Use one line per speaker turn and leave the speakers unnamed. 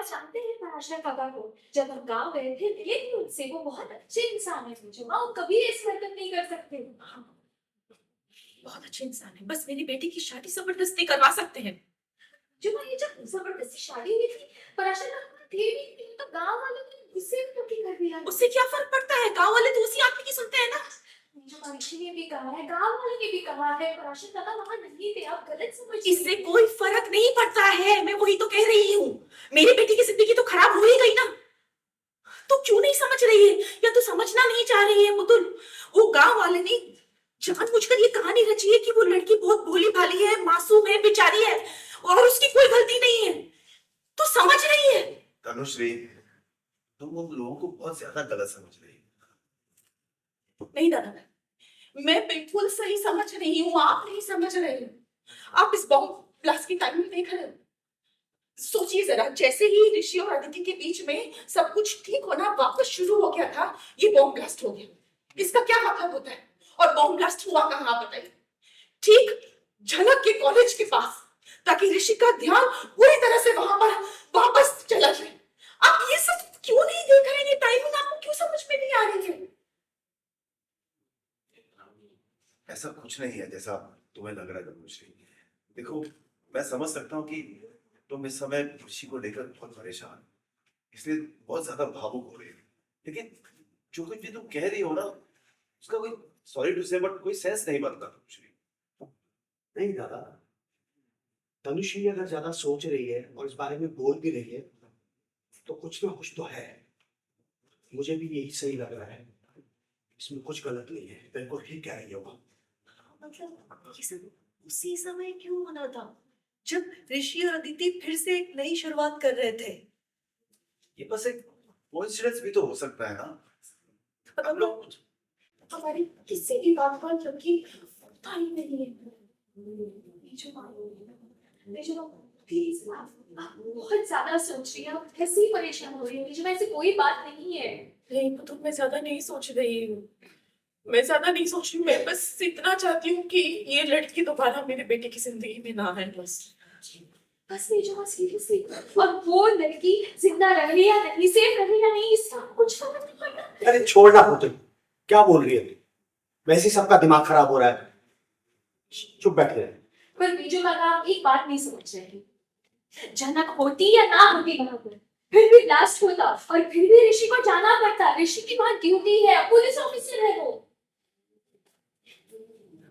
आप जानते हैं पराशर काका को? जब हम गाँव गए थे मिले थे उनसे, वो बहुत अच्छे इंसान है पूछो, वो कभी ऐसी हरकत नहीं कर सकते।
बहुत अच्छे इंसान है, बस मेरी बेटी की शादी जबरदस्ती करवा सकते हैं।
जुम्मा ये जब जबरदस्ती शादी हुई थी, पराशर काका थे भी नहीं, तो गाँव वालों ने गुस्से में दुखी कर दिया।
उससे क्या फर्क पड़ता है, गांव वाले तो उसी आदमी की सुनते हैं ना।
जुम्मा ऋषि ने भी कहा है, गाँव वालों ने भी कहा है, पराशर काका वहाँ नहीं थे, आप गलत समझ रही
इससे
हैं।
कोई फर्क नहीं पड़ता है, मैं वही तो कह रही हूँ। मेरी बेटी की जिंदगी तो खराब हो ही गई ना। तो क्यों नहीं समझ रही है, या तो समझना नहीं चाह रही है मुतुल। वो गांव वाले ने जानबूझकर ये कहानी रची है कि वो लड़की बहुत भोली भाली है, मासूम है, बेचारी है, और उसकी कोई गलती नहीं है। तो समझ रही है।
तनुश्री, तुम उन लोगों को बहुत ज्यादा गलत समझ रही हो।
नहीं दादा, मैं बिल्कुल सही समझ रही हूँ, आप नहीं समझ रहे हो। आप इस बॉम्ब ब्लास्ट की टाइमिंग देख रहे हो। सोचिए जरा, जैसे ही ऋषि और अदिति के बीच में सब कुछ ठीक होना वापस शुरू हो गया था, ये बॉम्ब ब्लास्ट हो गया। इसका क्या मतलब होता है? और बॉम्ब ब्लास्ट हुआ कहाँ आप बताइए? ठीक झनक के कॉलेज के पास, ताकि ऋषि का ध्यान पूरी तरह से वहां पर वापस चला जाए। आप ये सब क्यों नहीं देख रहे? ये टाइमिंग आपको क्यों समझ में नहीं आ रही है?
ऐसा कुछ नहीं है जैसा तुम्हें लग रहा है तनुश्री। देखो, मैं समझ सकता हूँ कि तुम इस समय ऋषि को लेकर बहुत परेशान हो, इसलिए बहुत ज्यादा भावुक हो रही हो। लेकिन जो कुछ भी तुम कह रही हो ना, उसका कोई, सॉरी टू से, बट कोई सेंस नहीं बनता तनुश्री।
नहीं दादा, तनुश्री अगर ज्यादा सोच रही है और इस बारे में बोल भी रही है तो कुछ ना कुछ तो है। मुझे भी यही सही लग रहा है, इसमें कुछ गलत नहीं है, बिल्कुल ठीक कह रही है वो।
मतलब ये सब उसी समय क्यों होना था, जब ऋषि और अदिति फिर से एक नई शुरुआत कर रहे थे?
ये बस एक कोइंसिडेंस भी तो हो सकता है ना। हम लोग
हमारी किसी की बात पर क्योंकि पता ही नहीं है। प्लीज आप बहुत ज्यादा सोच रही हैं, आप ऐसे ही परेशान हो रही हैं। जो ऐसी कोई बात नहीं है।
नहीं तो मैं ज्यादा नहीं सोच रही हूँ, मैं ज्यादा नहीं सोच रही हूँ। मैं बस इतना चाहती हूँ कि ये लड़की दोबारा मेरे बेटे की जिंदगी में ना है, बस।
बस नहीं जो सीरियसली, और वो लड़की जिंदा रहे या नहीं, सेफ रहे या नहीं, इससे कुछ फर्क नहीं पड़ता।
अरे छोड़ना पुत्र, क्या बोल रही है तू? वैसे ही सबका दिमाग खराब हो रहा है, चुप बैठ गए।
पर बीजू काका, आप एक बात नहीं समझ रहे। जनक होती या ना होती वहां पर, फिर भी ब्लास्ट होता और फिर भी ऋषि को जाना पड़ता। ऋषि की वहां ड्यूटी है, पुलिस ऑफिसर है वो।